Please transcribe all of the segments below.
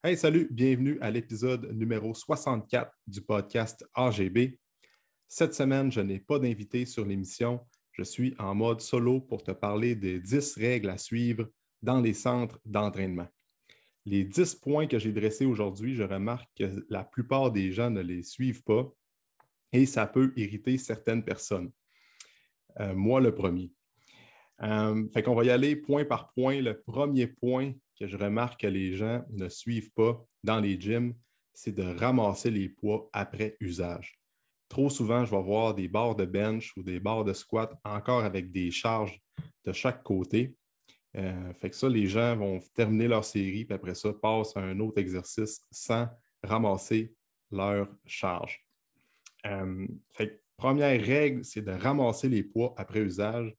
Hey, salut, bienvenue à l'épisode numéro 64 du podcast AGB. Cette semaine, je n'ai pas d'invité sur l'émission. Je suis en mode solo pour te parler des 10 règles à suivre dans les centres d'entraînement. Les 10 points que j'ai dressés aujourd'hui, je remarque que la plupart des gens ne les suivent pas et ça peut irriter certaines personnes. Moi, le premier. Fait qu'on va y aller point par point. Le premier point que je remarque que les gens ne suivent pas dans les gyms, c'est de ramasser les poids après usage. Trop souvent, je vais voir des barres de bench ou des barres de squat encore avec des charges de chaque côté. Fait que ça, les gens vont terminer leur série, puis après ça, passent à un autre exercice sans ramasser leur charge. Fait que première règle, c'est de ramasser les poids après usage.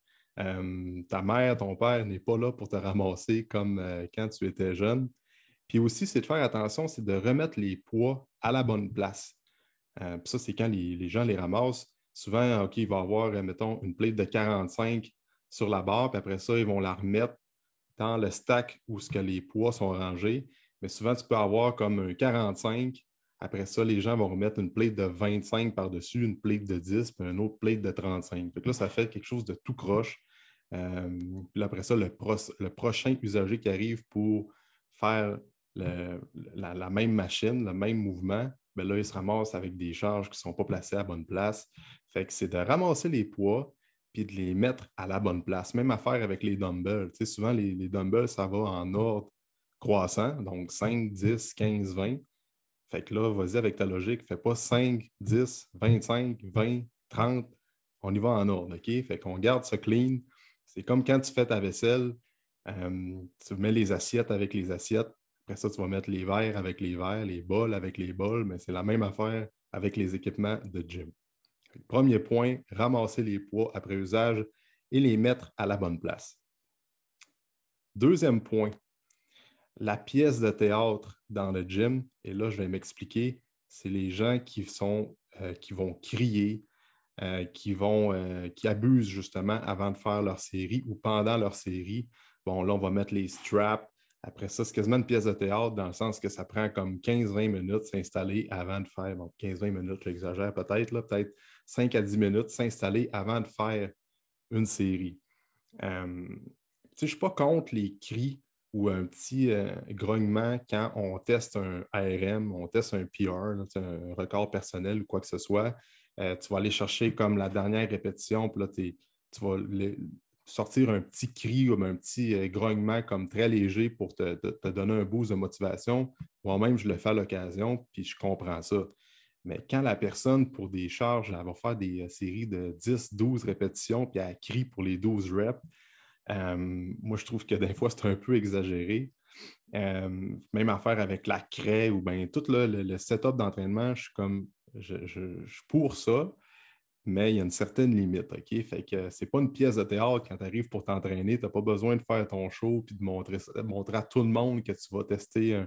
Ta mère, ton père n'est pas là pour te ramasser comme quand tu étais jeune. Puis aussi, c'est de faire attention, c'est de remettre les poids à la bonne place. Puis ça, c'est quand les gens les ramassent. Souvent, OK, il va y avoir, mettons, une plate de 45 sur la barre, puis après ça, ils vont la remettre dans le stack où ce que les poids sont rangés. Mais souvent, tu peux avoir comme un 45. Après ça, les gens vont remettre une plate de 25 par-dessus, une plate de 10, puis une autre plate de 35. Fait que là, ça fait quelque chose de tout croche. Puis après ça, le prochain usager qui arrive pour faire la même machine, le même mouvement, bien là, il se ramasse avec des charges qui ne sont pas placées à la bonne place. Fait que c'est de ramasser les poids puis de les mettre à la bonne place. Même affaire avec les dumbbells. Tu sais, souvent, les dumbbells, ça va en ordre croissant, donc 5, 10, 15, 20. Fait que là, vas-y avec ta logique, fais pas 5, 10, 25, 20, 30. On y va en ordre, OK? Fait qu'on garde ça clean. C'est comme quand tu fais ta vaisselle, tu mets les assiettes avec les assiettes. Après ça, tu vas mettre les verres avec les verres, les bols avec les bols, mais c'est la même affaire avec les équipements de gym. Premier point, ramasser les poids après usage et les mettre à la bonne place. Deuxième point, la pièce de théâtre dans le gym, et là, je vais m'expliquer, c'est les gens qui vont crier, qui abusent justement avant de faire leur série ou pendant leur série. Bon, là, on va mettre les straps. Après ça, c'est quasiment une pièce de théâtre dans le sens que ça prend comme 15-20 minutes s'installer avant de faire, bon, 15-20 minutes, j'exagère peut-être, là, peut-être 5 à 10 minutes s'installer avant de faire une série. Je ne suis pas contre les cris ou un petit grognement quand on teste un ARM, on teste un PR, là, un record personnel ou quoi que ce soit. Tu vas aller chercher comme la dernière répétition, puis là, tu vas sortir un petit cri ou un petit grognement comme très léger pour te donner un boost de motivation. Moi-même, je le fais à l'occasion, puis je comprends ça. Mais quand la personne, pour des charges, elle va faire des séries de 10, 12 répétitions, puis elle crie pour les 12 reps, moi, je trouve que des fois, c'est un peu exagéré. Même affaire avec la craie ou bien tout là, le setup d'entraînement, je suis comme, je suis pour ça, mais il y a une certaine limite, OK? Fait que c'est pas une pièce de théâtre quand tu arrives pour t'entraîner, tu n'as pas besoin de faire ton show puis de montrer à tout le monde que tu vas tu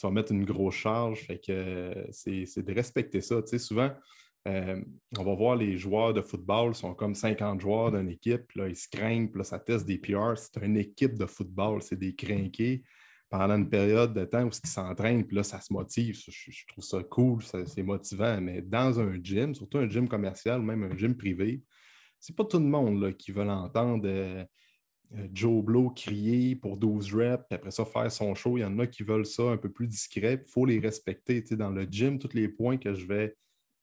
vas mettre une grosse charge. Fait que c'est de respecter ça. Tu sais, souvent, euh, on va voir les joueurs de football, sont comme 50 joueurs d'une équipe, puis là, ils se craignent, puis là, ça teste des PR. C'est une équipe de football, c'est des crinqués pendant une période de temps où ils s'entraînent, puis là, ça se motive. Je trouve ça cool, c'est motivant. Mais dans un gym, surtout un gym commercial ou même un gym privé, c'est pas tout le monde là, qui veut l'entendre Joe Blow crier pour 12 reps, puis après ça, faire son show. Il y en a qui veulent ça un peu plus discret. Il faut les respecter. Tu sais, dans le gym, tous les points que je vais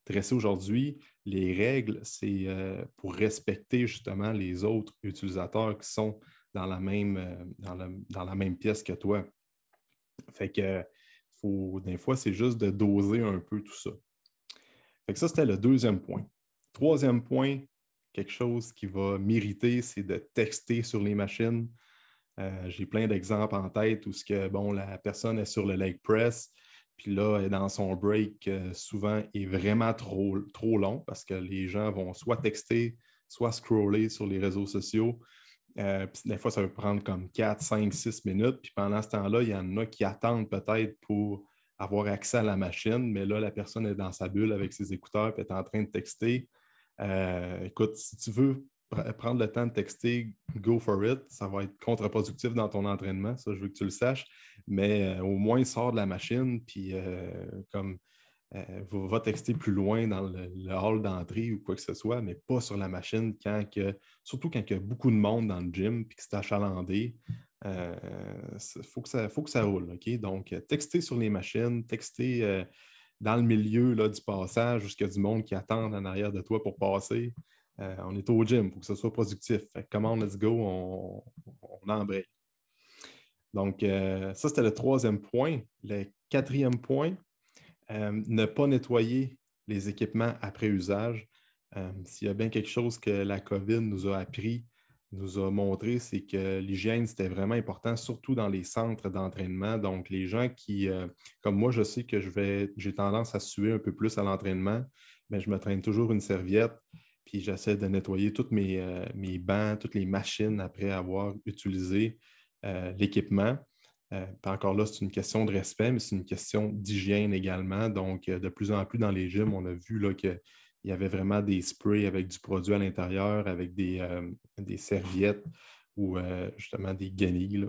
dresser aujourd'hui, les règles, c'est pour respecter justement les autres utilisateurs qui sont dans dans la même pièce que toi. Fait que des fois, c'est juste de doser un peu tout ça. Fait que ça, c'était le deuxième point. Troisième point, quelque chose qui va m'irriter, c'est de texter sur les machines. J'ai plein d'exemples en tête où bon, la personne est sur le leg press, puis là, elle est dans son break, souvent est vraiment trop long parce que les gens vont soit texter, soit scroller sur les réseaux sociaux. Puis des fois, ça peut prendre comme 4, 5, 6 minutes. Puis pendant ce temps-là, il y en a qui attendent peut-être pour avoir accès à la machine, mais là, la personne est dans sa bulle avec ses écouteurs et est en train de texter. Écoute, si tu veux prendre le temps de texter, go for it. Ça va être contre-productif dans ton entraînement, ça, je veux que tu le saches. Mais au moins, sors de la machine, puis va texter plus loin dans le hall d'entrée ou quoi que ce soit, mais pas sur la machine surtout quand il y a beaucoup de monde dans le gym puis que c'est achalandé. Faut que ça roule, OK? Donc, texter sur les machines, texter dans le milieu là, du passage où il y a du monde qui attend en arrière de toi pour passer. On est au gym, il faut que ce soit productif. Fait que, come on, let's go, on embraye. Donc, ça, c'était le troisième point. Le quatrième point, ne pas nettoyer les équipements après usage. S'il y a bien quelque chose que la COVID nous a appris, nous a montré, c'est que l'hygiène, c'était vraiment important, surtout dans les centres d'entraînement. Donc, les gens comme moi, je sais que j'ai tendance à suer un peu plus à l'entraînement, mais je me traîne toujours une serviette, puis j'essaie de nettoyer tous mes bancs, toutes les machines après avoir utilisé l'équipement. Puis encore là, c'est une question de respect, mais c'est une question d'hygiène également. Donc, de plus en plus dans les gyms, on a vu qu'il y avait vraiment des sprays avec du produit à l'intérieur, avec des serviettes ou justement des guenilles là,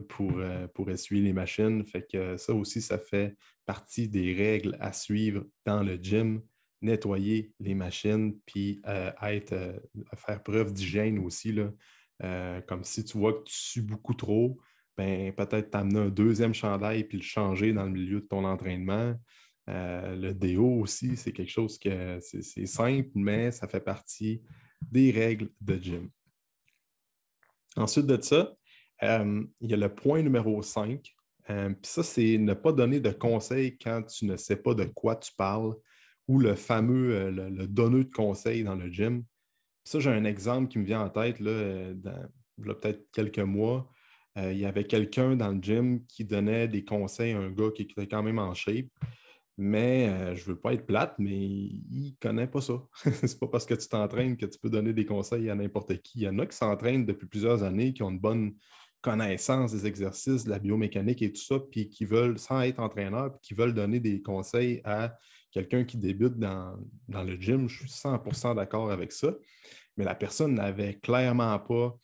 pour essuyer les machines. Fait que ça aussi, ça fait partie des règles à suivre dans le gym. Nettoyer les machines, puis faire preuve d'hygiène aussi. Là. Comme si tu vois que tu sues beaucoup trop, ben, peut-être t'amener un deuxième chandail puis le changer dans le milieu de ton entraînement. Le déo aussi, c'est quelque chose que c'est simple, mais ça fait partie des règles de gym. Ensuite de ça, il y a le point numéro 5. Puis ça, c'est ne pas donner de conseils quand tu ne sais pas de quoi tu parles ou le fameux le donneur de conseils dans le gym. Puis ça, j'ai un exemple qui me vient en tête là, il y a peut-être quelques mois. Il y avait quelqu'un dans le gym qui donnait des conseils à un gars qui était quand même en shape. Mais je ne veux pas être plate, mais il ne connaît pas ça. C'est pas parce que tu t'entraînes que tu peux donner des conseils à n'importe qui. Il y en a qui s'entraînent depuis plusieurs années, qui ont une bonne connaissance des exercices, de la biomécanique et tout ça, puis qui veulent, sans être entraîneur, puis qui veulent donner des conseils à quelqu'un qui débute dans le gym. Je suis 100% d'accord avec ça. Mais la personne n'avait clairement pas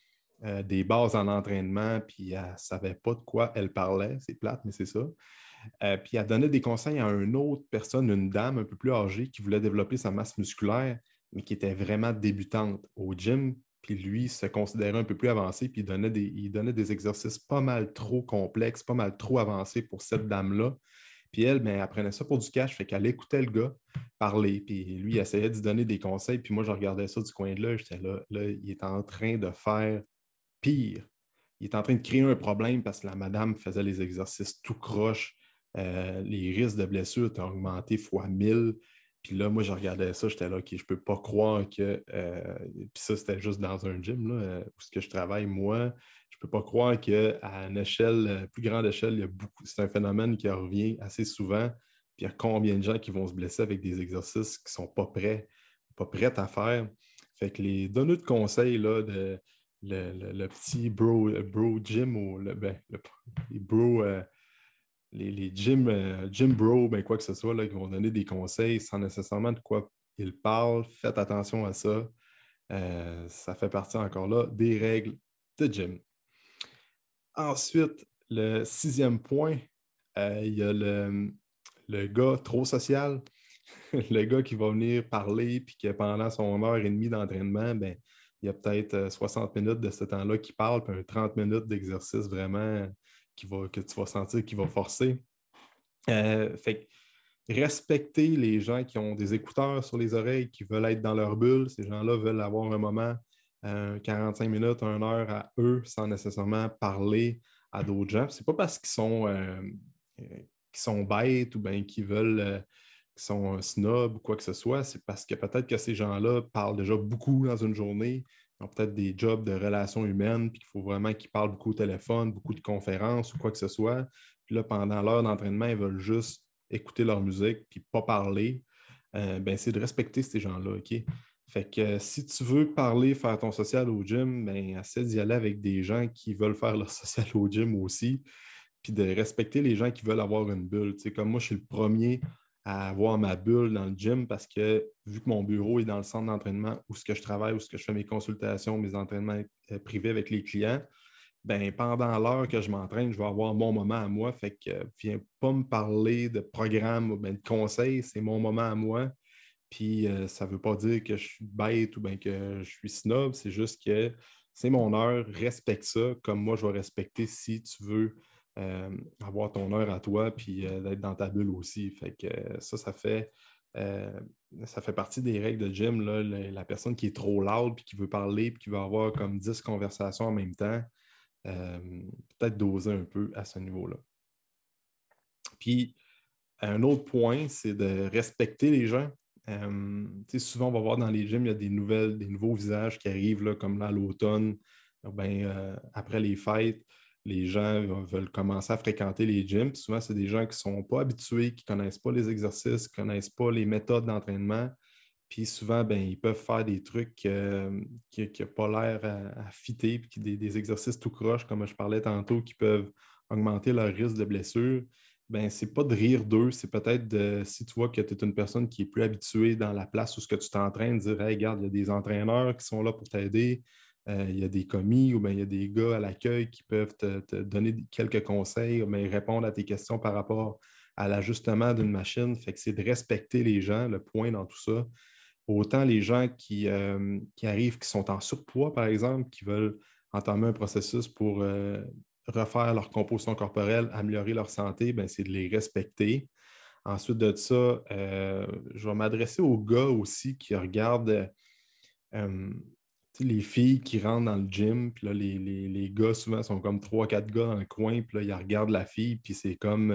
des bases en entraînement, puis elle ne savait pas de quoi elle parlait. C'est plate, mais c'est ça. Puis elle donnait des conseils à une autre personne, une dame un peu plus âgée qui voulait développer sa masse musculaire, mais qui était vraiment débutante au gym. Puis lui se considérait un peu plus avancé, puis il donnait des exercices pas mal trop complexes, pas mal trop avancés pour cette dame-là. Puis elle, ben, elle prenait ça pour du cash, fait qu'elle écoutait le gars parler, puis lui, il essayait de lui donner des conseils, puis moi, je regardais ça du coin de l'œil, j'étais là, il est en train de faire pire. Il est en train de créer un problème parce que la madame faisait les exercices tout croche. Les risques de blessure ont augmenté fois 1000. Puis là, moi, je regardais ça, j'étais là, OK, je ne peux pas croire que. Puis ça, c'était juste dans un gym, là, où ce que je travaille, moi. Je ne peux pas croire qu'à une échelle, plus grande échelle, il y a beaucoup. C'est un phénomène qui revient assez souvent. Puis il y a combien de gens qui vont se blesser avec des exercices qui ne sont pas prêts à faire. Fait que les donneurs de conseils, là, le petit bro gym ou les bro, les gym bro, ben, quoi que ce soit, là, qui vont donner des conseils sans nécessairement de quoi ils parlent. Faites attention à ça. Ça fait partie encore là des règles de gym. Ensuite, le sixième point, il y a le gars trop social, le gars qui va venir parler puis que pendant son heure et demie d'entraînement, ben, il y a peut-être 60 minutes de ce temps-là qui parle, puis un 30 minutes d'exercice vraiment que tu vas sentir qu'il va forcer. Fait que respecter les gens qui ont des écouteurs sur les oreilles, qui veulent être dans leur bulle. Ces gens-là veulent avoir un moment, 45 minutes, 1 heure à eux, sans nécessairement parler à d'autres gens. C'est pas parce qu'ils sont bêtes ou bien qu'ils veulent, qu'ils sont snob ou quoi que ce soit. C'est parce que peut-être que ces gens-là parlent déjà beaucoup dans une journée. Ils ont peut-être des jobs de relations humaines, puis qu'il faut vraiment qu'ils parlent beaucoup au téléphone, beaucoup de conférences ou quoi que ce soit. Puis là, pendant l'heure d'entraînement, ils veulent juste écouter leur musique puis pas parler. Ben, c'est de respecter ces gens-là, OK? Fait que si tu veux parler, faire ton social au gym, ben, essaie d'y aller avec des gens qui veulent faire leur social au gym aussi, puis de respecter les gens qui veulent avoir une bulle. Tu sais, comme moi, je suis le premier à avoir ma bulle dans le gym parce que vu que mon bureau est dans le centre d'entraînement où ce que je travaille, où ce que je fais mes consultations, mes entraînements privés avec les clients, ben, pendant l'heure que je m'entraîne, je vais avoir mon moment à moi. Fait que viens pas me parler de programme ou ben, de conseils, c'est mon moment à moi. Puis ça ne veut pas dire que je suis bête ou bien que je suis snob, c'est juste que c'est mon heure, respecte ça comme moi je vais respecter si tu veux avoir ton heure à toi puis d'être dans ta bulle aussi. Fait que euh, ça fait partie des règles de gym. Là, la personne qui est trop loud puis qui veut parler puis qui veut avoir comme 10 conversations en même temps, euh, peut-être doser un peu à ce niveau-là. Puis un autre point, c'est de respecter les gens. Souvent, on va voir dans les gyms, il y a des nouveaux visages qui arrivent, là, comme là, à l'automne, après les fêtes, les gens veulent commencer à fréquenter les gyms. Puis souvent, c'est des gens qui ne sont pas habitués, qui ne connaissent pas les exercices, qui ne connaissent pas les méthodes d'entraînement. Puis souvent, ben, ils peuvent faire des trucs qui n'ont pas l'air à fitter, puis des exercices tout croche, comme je parlais tantôt, qui peuvent augmenter leur risque de blessure. Ben, c'est pas de rire d'eux, c'est peut-être de, si tu vois que tu es une personne qui est plus habituée dans la place où ce que tu t'entraînes, dire hey, regarde, il y a des entraîneurs qui sont là pour t'aider, il y a des commis ou bien il y a des gars à l'accueil qui peuvent te donner quelques conseils, ou bien répondre à tes questions par rapport à l'ajustement d'une machine. Fait que c'est de respecter les gens, le point dans tout ça. Autant les gens qui arrivent, qui sont en surpoids, par exemple, qui veulent entamer un processus pour refaire leur composition corporelle, améliorer leur santé, ben, c'est de les respecter. Ensuite de ça, je vais m'adresser aux gars aussi qui regardent les filles qui rentrent dans le gym, puis là, les gars, souvent, sont comme 3 4 gars dans le coin, puis là, ils regardent la fille, puis c'est comme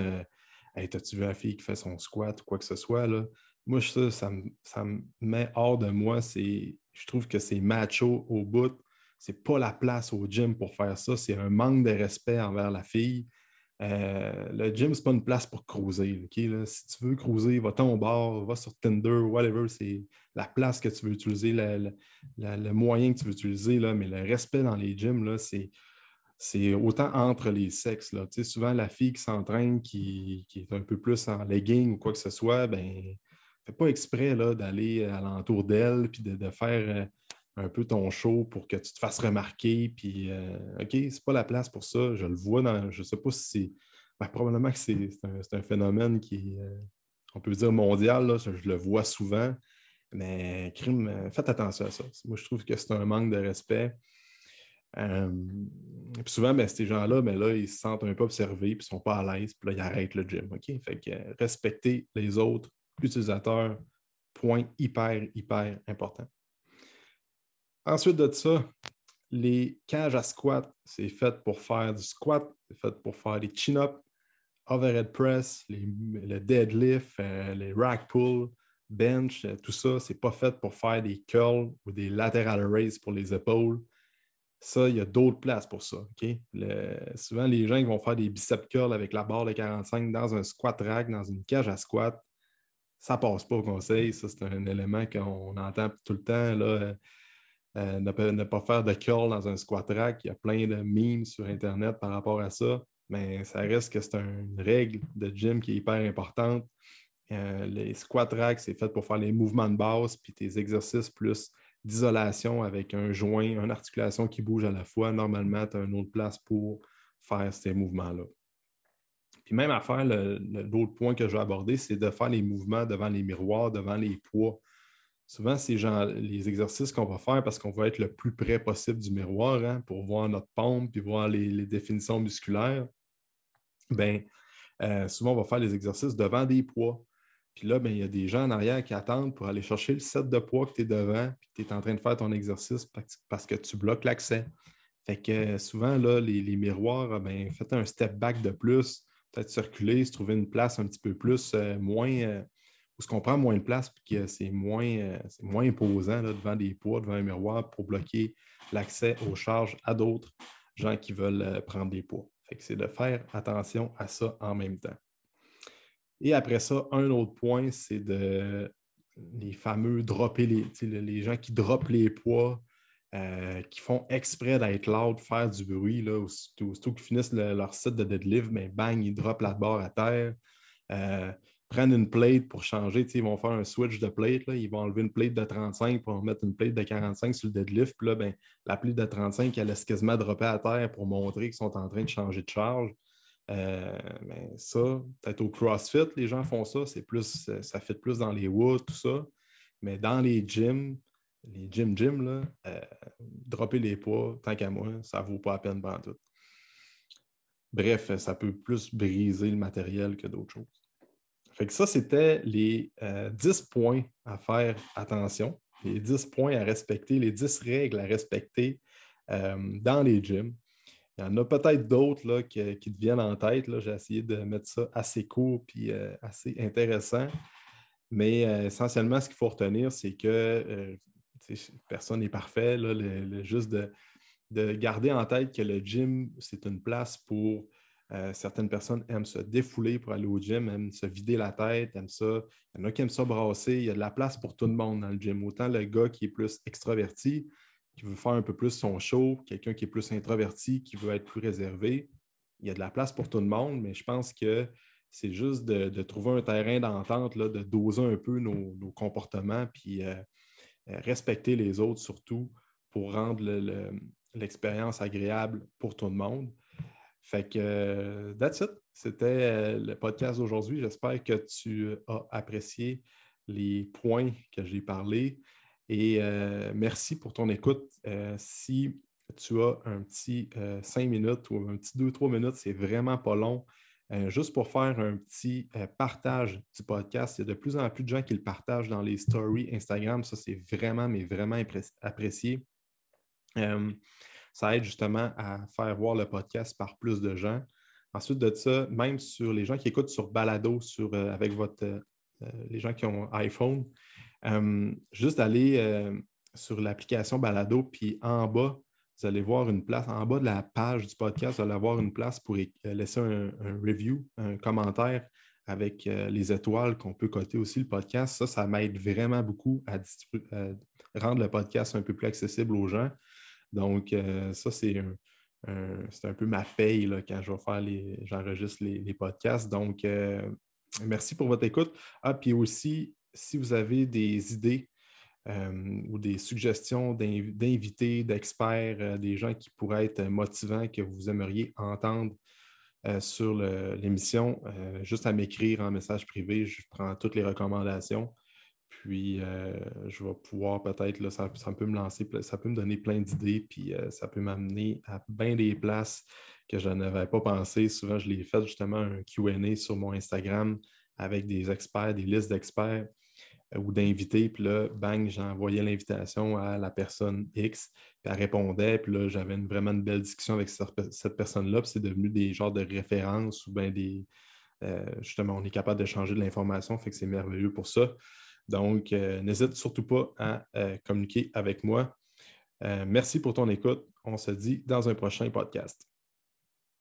hey, t'as-tu vu la fille qui fait son squat ou quoi que ce soit, là? Moi, ça me met hors de moi. Je trouve que c'est macho au bout. C'est pas la place au gym pour faire ça. C'est un manque de respect envers la fille. Le gym, c'est pas une place pour cruiser. OK, là? Si tu veux cruiser, va-t'en au bar, va sur Tinder, whatever. C'est la place que tu veux utiliser, le moyen que tu veux utiliser. Là, mais le respect dans les gyms, là, c'est autant entre les sexes. Là. Tu sais, souvent, la fille qui s'entraîne, qui est un peu plus en legging ou quoi que ce soit, ben, fais pas exprès là, d'aller alentour d'elle puis de faire un peu ton show pour que tu te fasses remarquer. Puis, OK, c'est pas la place pour ça. Je le vois dans. Je sais pas si c'est. Ben, probablement que c'est un phénomène qui est, on peut dire mondial. Là, je le vois souvent. Mais crime, faites attention à ça. Moi, je trouve que c'est un manque de respect. Euh, puis souvent, ben, ces gens-là, ben, là, ils se sentent un peu observés, puis ils ne sont pas à l'aise, puis là, ils arrêtent le gym. OK? Fait que respecter les autres utilisateurs, point hyper, hyper important. Ensuite de ça, les cages à squat, c'est fait pour faire du squat, c'est fait pour faire des chin-ups, overhead press, le deadlift, les rack pull, bench, tout ça, c'est pas fait pour faire des curls ou des lateral raises pour les épaules. Ça, il y a d'autres places pour ça. OK? Souvent, les gens qui vont faire des biceps curls avec la barre de 45 dans un squat rack, dans une cage à squat, ça passe pas au conseil. Ça, c'est un élément qu'on entend tout le temps. Là, ne pas faire de curl dans un squat rack. Il y a plein de memes sur Internet par rapport à ça. Mais ça reste que c'est une règle de gym qui est hyper importante. Les squat racks, c'est fait pour faire les mouvements de base, puis tes exercices plus d'isolation avec un joint, une articulation qui bouge à la fois. Normalement, tu as une autre place pour faire ces mouvements-là. Puis même à faire, l'autre point que je vais aborder, c'est de faire les mouvements devant les miroirs, devant les poids. Souvent, c'est les exercices qu'on va faire parce qu'on va être le plus près possible du miroir hein, pour voir notre pompe puis voir les définitions musculaires. Ben, souvent, on va faire les exercices devant des poids. Puis là, ben, il y a des gens en arrière qui attendent pour aller chercher le set de poids que tu es devant, puis que tu es en train de faire ton exercice parce que tu bloques l'accès. Fait que souvent, là, les miroirs, ben, faites un step back de plus, peut-être circuler, se trouver une place un petit peu plus, où ce qu'on prend moins de place, puis que c'est moins imposant là, devant des poids, devant un miroir pour bloquer l'accès aux charges à d'autres gens qui veulent prendre des poids. Fait que c'est de faire attention à ça en même temps. Et après ça, un autre point, c'est les fameux dropper les gens qui droppent les poids, qui font exprès d'être loud, faire du bruit. Là, aussitôt qu'ils finissent leur set de deadlift, ben, bang, ils droppent la barre à terre. prennent une plate pour changer. Ils vont faire un switch de plate. Là. Ils vont enlever une plate de 35 pour mettre une plate de 45 sur le deadlift. Puis là, ben, la plate de 35, elle laisse quasiment dropper à terre pour montrer qu'ils sont en train de changer de charge. Ben, ça, peut-être au CrossFit, les gens font ça. C'est plus, ça fait plus dans les woods, tout ça. Mais dans les gyms, là, dropper les poids, tant qu'à moi, ça ne vaut pas la peine pendant tout. Bref, ça peut plus briser le matériel que d'autres choses. Fait que ça, c'était les 10 points à faire attention, les 10 points à respecter, les 10 règles à respecter dans les gyms. Il y en a peut-être d'autres là, qui te viennent en tête. Là. J'ai essayé de mettre ça assez court et assez intéressant. Mais essentiellement, ce qu'il faut retenir, c'est que personne n'est parfait. Là, juste de garder en tête que le gym, c'est une place pour certaines personnes aiment se défouler pour aller au gym, aiment se vider la tête, aiment ça. Il y en a qui aiment ça brasser. Il y a de la place pour tout le monde dans le gym. Autant le gars qui est plus extraverti, qui veut faire un peu plus son show, quelqu'un qui est plus introverti, qui veut être plus réservé. Il y a de la place pour tout le monde, mais je pense que c'est juste de trouver un terrain d'entente, là, de doser un peu nos comportements, puis respecter les autres surtout pour rendre l'expérience agréable pour tout le monde. Fait que, that's it. C'était le podcast d'aujourd'hui. J'espère que tu as apprécié les points que j'ai parlé. Et merci pour ton écoute. Si tu as un petit 5 minutes ou un petit 2-3 minutes, c'est vraiment pas long. Juste pour faire un petit partage du podcast, il y a de plus en plus de gens qui le partagent dans les stories Instagram. Ça, c'est vraiment, mais vraiment apprécié. Ça aide justement à faire voir le podcast par plus de gens. Ensuite de ça, même sur les gens qui écoutent sur Balado, avec les gens qui ont iPhone, juste aller sur l'application Balado, puis en bas, vous allez voir une place, en bas de la page du podcast, vous allez avoir une place pour laisser un review, un commentaire avec les étoiles qu'on peut coter aussi le podcast. Ça m'aide vraiment beaucoup à rendre le podcast un peu plus accessible aux gens. Donc, ça, c'est un peu ma paye là, quand j'enregistre les podcasts. Donc, merci pour votre écoute. Ah, puis aussi, si vous avez des idées ou des suggestions d'invités, d'experts, des gens qui pourraient être motivants, que vous aimeriez entendre sur l'émission, juste à m'écrire en message privé. Je prends toutes les recommandations. Puis, je vais pouvoir peut-être, là, ça peut me lancer, ça peut me donner plein d'idées, puis ça peut m'amener à bien des places que je n'avais pas pensé. Souvent, je l'ai fait justement un Q&A sur mon Instagram avec des experts, des listes d'experts ou d'invités. Puis là, bang, j'envoyais l'invitation à la personne X, puis elle répondait. Puis là, j'avais vraiment une belle discussion avec cette personne-là. Puis c'est devenu des genres de références ou bien justement, on est capable d'échanger de l'information, fait que c'est merveilleux pour ça. Donc, n'hésite surtout pas à communiquer avec moi. Merci pour ton écoute. On se dit dans un prochain podcast.